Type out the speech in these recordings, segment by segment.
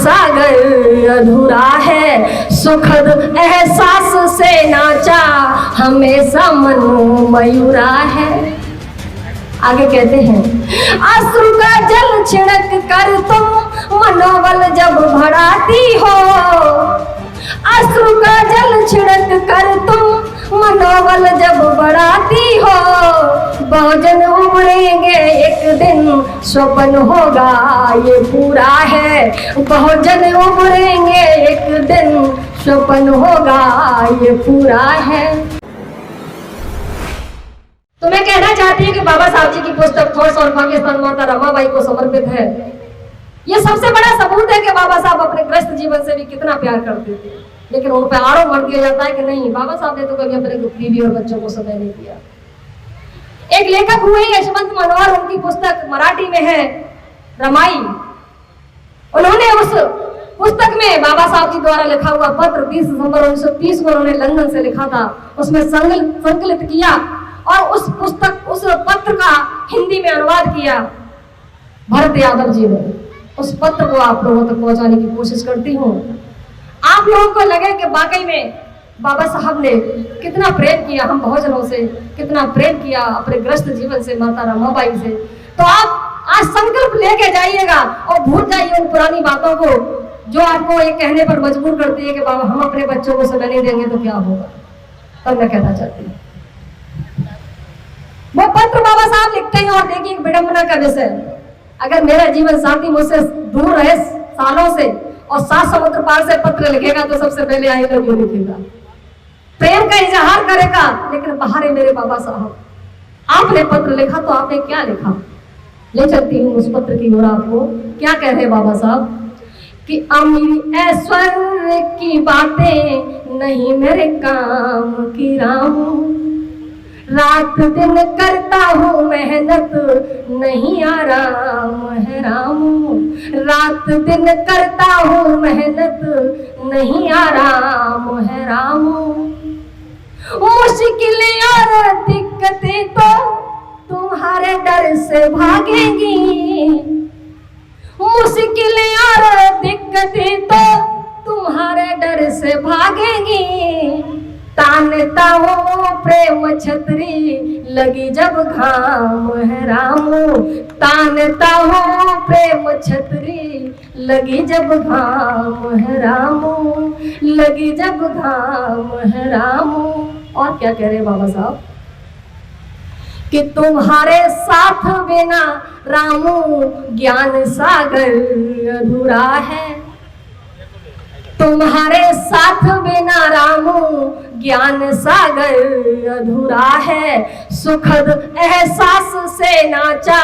सागर अधूरा है, सुखद एहसास से नाचा हमेशा मन मयूरा है। आगे कहते हैं, अश्रु का जल छिड़क कर तुम मनोबल जब बढ़ाती हो, अश्रु का जल छिड़क कर तुम मनोबल जब बढ़ाती हो, बहुजन उमड़ेंगे एक दिन स्वप्न होगा ये पूरा है, बहुजन उमड़ेंगे एक दिन स्वप्न होगा ये पूरा है। तो मैं कहना चाहती हूँ कि बाबा साहब जी की पुस्तक थॉट्स ऑन पाकिस्तान माता रमाबाई को समर्पित है। ये सबसे बड़ा सबूत है कि बाबा साहब अपने ग्रस्त जीवन से भी कितना प्यार करते थे, लेकिन उन पर आरोप मर दिया जाता है कि नहीं, बाबा साहब ने तो कभी अपने बीवी और बच्चों को समय नहीं दिया। एक लेखक हुए यशवंत मनोहर, उनकी पुस्तक मराठी में है रमाई। उन्होंने उस पुस्तक में बाबा साहब जी द्वारा लिखा हुआ पत्र 30 दिसंबर 1930 को उन्होंने लंदन से लिखा था, उसमें संकलित किया और उस पत्र का हिंदी में अनुवाद किया भरत यादव जी ने। उस पत्र को आप लोगों तक पहुंचाने की कोशिश करती हूँ। आप लोगों को लगे कि वाकई में बाबा साहब ने कितना प्रेम किया हम बहुजनों से, कितना प्रेम किया अपने ग्रस्त जीवन से, माता रमाबाई से, तो आप आज संकल्प लेके जाइएगा और भूल जाइए उन पुरानी बातों को जो आपको ये कहने पर मजबूर करती है कि बाबा हम अपने बच्चों को समय नहीं देंगे तो क्या होगा। तब मैं कहना चाहती हूँ, वो पत्र बाबा साहब लिखते हैं और देखिए एक विडंबना का विषय, अगर मेरा जीवन साथी मुझसे दूर रहे सालों से और 7 समुद्र पार से पत्र लिखेगा तो सबसे पहले आई लव यू लिखेगा, प्रेम का इजहार करेगा, लेकिन बाहर है मेरे बाबा साहब। आपने पत्र लिखा तो आपने क्या लिखा, ले चलती हूँ उस पत्र की ओर। आपको क्या कह रहे बाबा साहब कि अमीर ऐश्वर्य की बातें नहीं मेरे काम की राम, रात दिन करता हूँ मेहनत नहीं आराम है राम, रात दिन करता हूँ मेहनत नहीं आराम है राम, मुश्किलें और दिक्कतें तो तुम्हारे डर से भागेंगी, मुश्किलें और दिक्कतें तो तुम्हारे डर से भागेंगी, तानता हूँ प्रेम छतरी लगी जब घाम है राम, तानता हूँ प्रेम छतरी लगी जब घाम है राम, लगी जब घाम है राम। और क्या कह रहे बाबा साहब कि तुम्हारे साथ बिना रामू ज्ञान सागर अधूरा है, तुम्हारे साथ बिना रामू ज्ञान सागर अधूरा है, सुखद एहसास से नाचा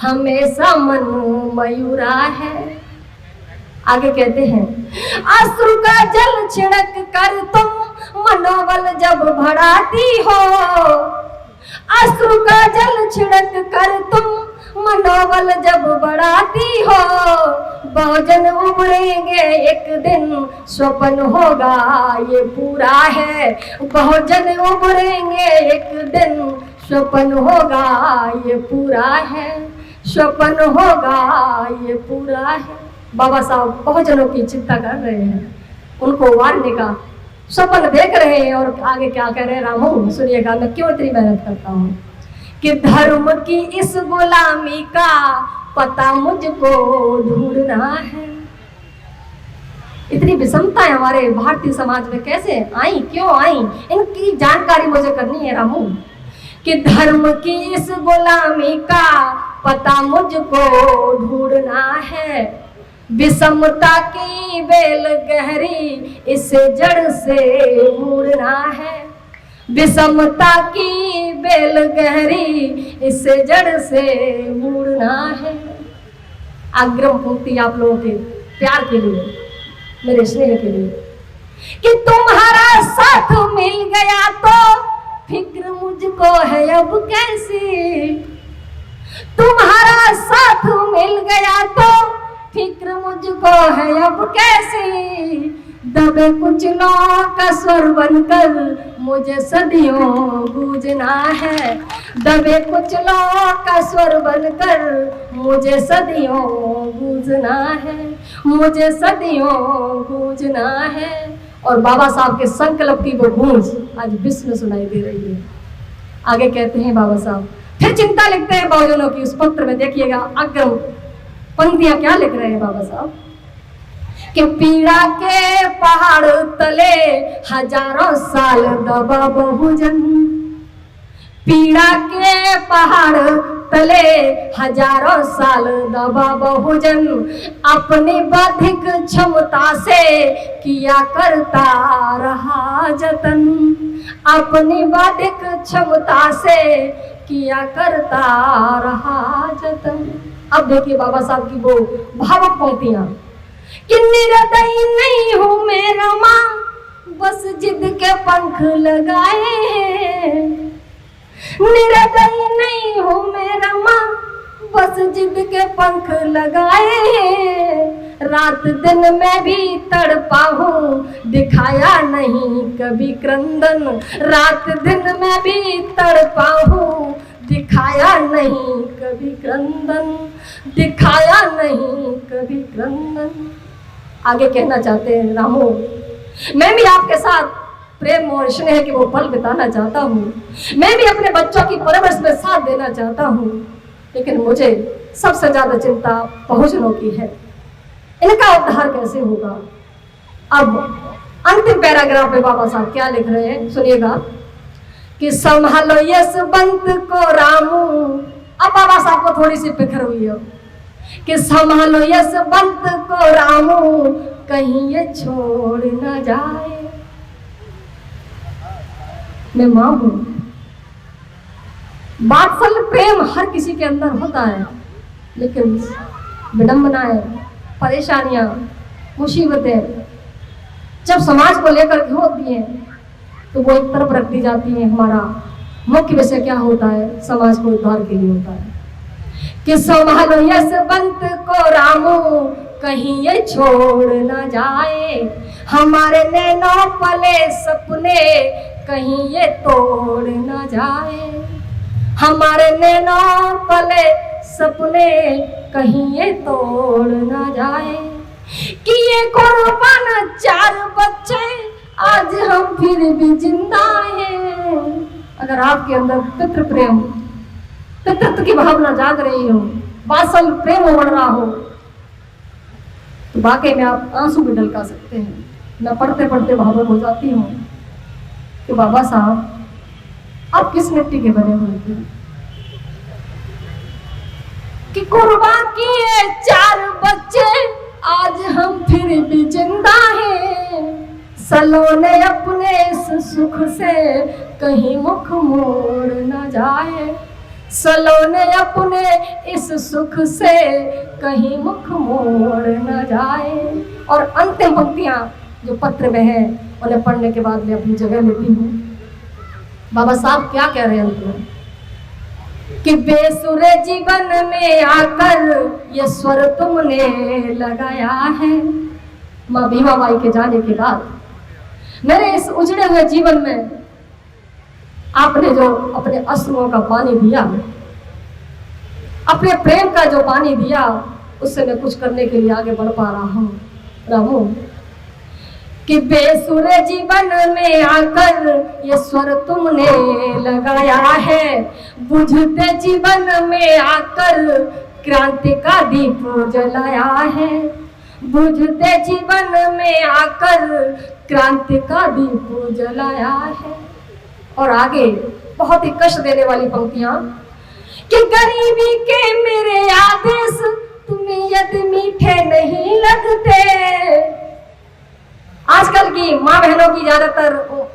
हमेशा मन मयूरा है। आगे कहते हैं, अश्रु का जल छिड़क कर तुम मनोबल जब बढ़ाती हो, अश्रु का जल छिड़क कर तुम मनोबल जब बढ़ाती हो, बहुजन उमड़ेंगे एक दिन स्वप्न होगा ये पूरा है, बहुजन उमड़ेंगे एक दिन स्वप्न होगा ये पूरा है, स्वप्न होगा ये पूरा है। बाबा साहब बहुजनों की चिंता कर रहे हैं, उनको उबारने का सपन देख रहे हैं। और आगे क्या कह रहे हैं रामू, सुनिएगा मैं क्यों इतनी मेहनत करता हूँ कि धर्म की इस गुलामी का पता मुझको ढूंढना है। इतनी विषमताएं हमारे भारतीय समाज में कैसे आई, क्यों आई, इनकी जानकारी मुझे करनी है रामू। कि धर्म की इस गुलामी का पता मुझको ढूंढना है, विषमता की बेल गहरी इसे जड़ से मूड़ना है, विषमता की बेल गहरी इसे जड़ से मूड़ना है। अग्रिम पंक्ति आप लोगों के प्यार के लिए, मेरे स्नेह के लिए, कि तुम्हारा साथ मिल गया तो फिक्र मुझको है अब कैसी, तुम्हारा साथ मिल गया तो फिक्र मुझको है अब कैसी, दबे कुचलों का स्वर बनकर मुझे सदियों गूंजना है, दबे कुचलों का स्वर बनकर मुझे सदियों गूंजना है, मुझे सदियों गूंजना है। और बाबा साहब के संकल्प की वो गूंज आज विश्व में सुनाई दे रही है। आगे कहते हैं बाबा साहब, फिर चिंता लिखते हैं बहुजनों की। उस पत्र में देखिएगा अग्र पंक्तियां क्या लिख रहे हैं बाबा साहब कि पीड़ा के पहाड़ तले हजारों साल दबा बहुजन, पीड़ा के पहाड़ तले हजारों साल दबा बहुजन, अपनी बौद्धिक क्षमता से किया करता रहा जतन, अपनी बौद्धिक क्षमता से किया करता रहा जतन। अब देखिए बाबा साहब की वो भावुक पंक्तियां कि निरदयी नहीं हूं मेरा माँ, बस जिद के पंख लगाए हैं, निरदयी नहीं हूं मेरा माँ, बस जिद के पंख लगाए हैं। रात दिन में भी तड़पा हूँ, दिखाया नहीं कभी क्रंदन, रात दिन में भी तड़पा हूँ, दिखाया नहीं कभी क्रंदन, दिखाया नहीं कभी क्रंदन। आगे कहना चाहते हैं रामू, मैं भी आपके साथ प्रेम और स्नेह के वो पल बिताना चाहता हूँ, मैं भी अपने बच्चों की परवरिश में साथ देना चाहता हूँ, लेकिन मुझे सबसे ज्यादा चिंता बहुजनों की है, इनका उद्धार कैसे होगा। अब अंतिम पैराग्राफ में बाबा साहब क्या लिख रहे हैं सुनिएगा कि संभालो यशवंत को रामू। अब बाबा साहब को थोड़ी सी फिक्र हुई है कि संभालो यशवंत को रामू, कहीं ये छोड़ न जाए। मैं मां हूं, वात्सल्य प्रेम हर किसी के अंदर होता है, लेकिन विडंबनाएं, परेशानियां, मुसीबतें जब समाज को लेकर के होती हैं तो वो एक तरफ रख दी जाती है। हमारा मुख्य विषय क्या होता है, समाज को उद्धार के लिए होता है कि संभालो यशवंत को रामू, कहीं ये छोड़ न जाए, हमारे नैनों पले सपने कहीं ये तोड़ न जाए, हमारे नैनों पले सपने कहीं ये तोड़ न जाए। कि ये कुर्बान 4 बच्चे आज हम फिर भी जिंदा हैं। अगर आपके अंदर पितृ प्रेम, पितृत्व की भावना जाग रही हो, वात्सल्य प्रेम बढ़ रहा हो, तो वाकई में आप आंसू भी ढलका सकते हैं। मैं पढ़ते पढ़ते भावुक हो जाती हूँ कि बाबा साहब आप किस मिट्टी के बने हुए थे कि कुर्बान किए 4 बच्चे आज हम फिर भी जिंदा हैं। सलोने अपने इस सुख से कहीं मुख मोड़ न जाए, सलोने अपने इस सुख से कहीं मुख मोड़ न जाए। और अंतिम पंक्तियां जो पत्र में है उन्हें पढ़ने के बाद मैं अपनी जगह लेती हूँ। बाबा साहब क्या कह रहे हैं अंत में कि बेसुरे जीवन में आकर ये स्वर तुमने लगाया है। माँ भीमा बाई के जाने के बाद मेरे इस उजड़े हुए जीवन में आपने जो अपने अश्रुओं का पानी दिया, अपने प्रेम का जो पानी दिया, उससे मैं कुछ करने के लिए आगे बढ़ पा रहा हूँ। रामू कि बेसुरे जीवन में आकर ये स्वर तुमने लगाया है, बुझते जीवन में आकर क्रांति का दीप जलाया है, बुझते जीवन में आकर क्रांति का दीप जलाया है। और आगे बहुत ही कष्ट देने वाली पंक्तियां कि गरीबी के मेरे आदेश तुम्हें यदि मीठे नहीं लगते। आजकल की माँ बहनों की ज्यादातर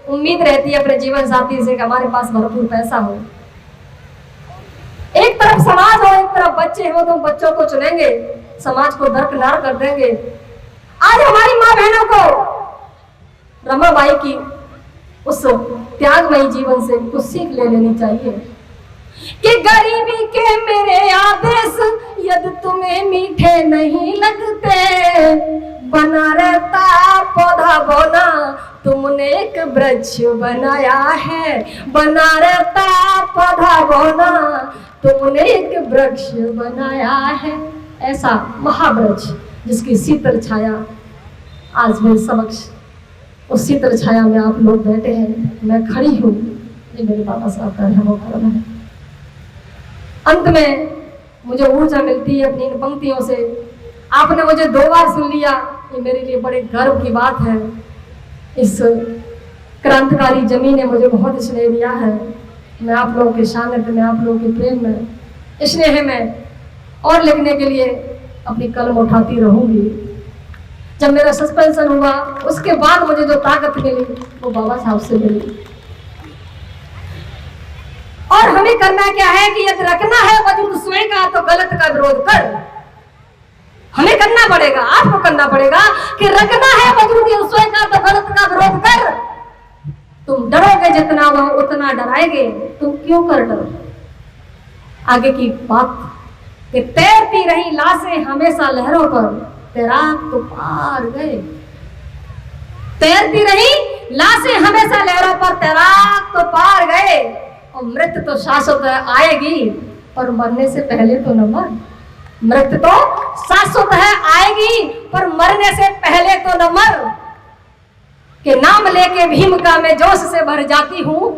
उम्मीद रहती है अपने जीवन साथी से कि हमारे पास भरपूर पैसा हो, एक तरफ समाज हो, एक तरफ बच्चे हो, तो बच्चों को चुनेंगे, समाज को दरकिनार कर देंगे। आज हमारी माँ बहनों को रमाबाई की उस त्यागमयी जीवन से कुछ सीख ले लेनी चाहिए कि गरीबी के मेरे आदेश यदि तुम्हें मीठे नहीं लगते, बना रहता पौधा बोना तुमने एक वृक्ष बनाया है, बना रहता पौधा बोना, तुमने एक वृक्ष बनाया है। ऐसा महावृक्ष जिसकी शीतल छाया आज मेरे समक्ष, उस शीतल छाया में आप लोग बैठे हैं, मैं खड़ी हूँ, ये मेरे बाबा साहब का रहमो करम है। अंत में मुझे ऊर्जा मिलती है अपनी इन पंक्तियों से। आपने मुझे 2 बार सुन लिया, ये मेरे लिए बड़े गर्व की बात है। इस क्रांतिकारी जमीन ने मुझे बहुत स्नेह दिया है। मैं आप लोगों के सानिध्य में, आप लोगों के प्रेम में, स्नेह में और लिखने के लिए अपनी कलम उठाती रहूंगी। जब मेरा सस्पेंशन हुआ उसके बाद मुझे जो ताकत मिली वो बाबा साहब से मिली। और हमें करना क्या है कि यदि रखना है वजूद स्वयं का तो गलत का विरोध कर। हमें करना पड़ेगा, आपको करना पड़ेगा कि रखना है वजूद स्वयं का तो गलत का विरोध कर। तुम डरोगे जितना वो उतना डराएंगे, तुम क्यों कर डरो। आगे की बात कि तैरती रही लाशें हमेशा लहरों पर, तैराक तो पार गए। तैरती रही लाशें हमेशा लहरों पर, तैराक तो पार गए। और मृत्यु तो शाश्वत आएगी, पर मरने से पहले तो न मर। मृत्यु तो शाश्वत है आएगी, पर मरने से पहले तो न मर। कि नाम लेके भीम का मैं जोश से भर जाती हूँ,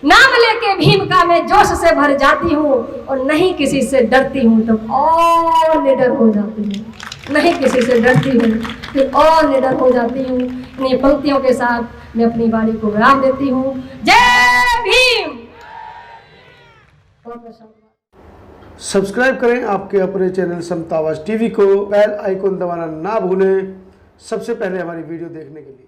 नाम लेके भीम का मैं जोश से भर जाती हूँ, और नहीं किसी से डरती हूँ तो और निडर हो जाती हूँ। नहीं किसी से डरती हूँ फिर और निडर हो जाती हूँ। इन पंक्तियों के साथ मैं अपनी वाणी को विराम देती हूँ। जय भीम। सब्सक्राइब करें आपके अपने चैनल समता आवाज़ टीवी को, बेल आइकन दबाना ना भूलें सबसे पहले हमारी वीडियो देखने के लिए।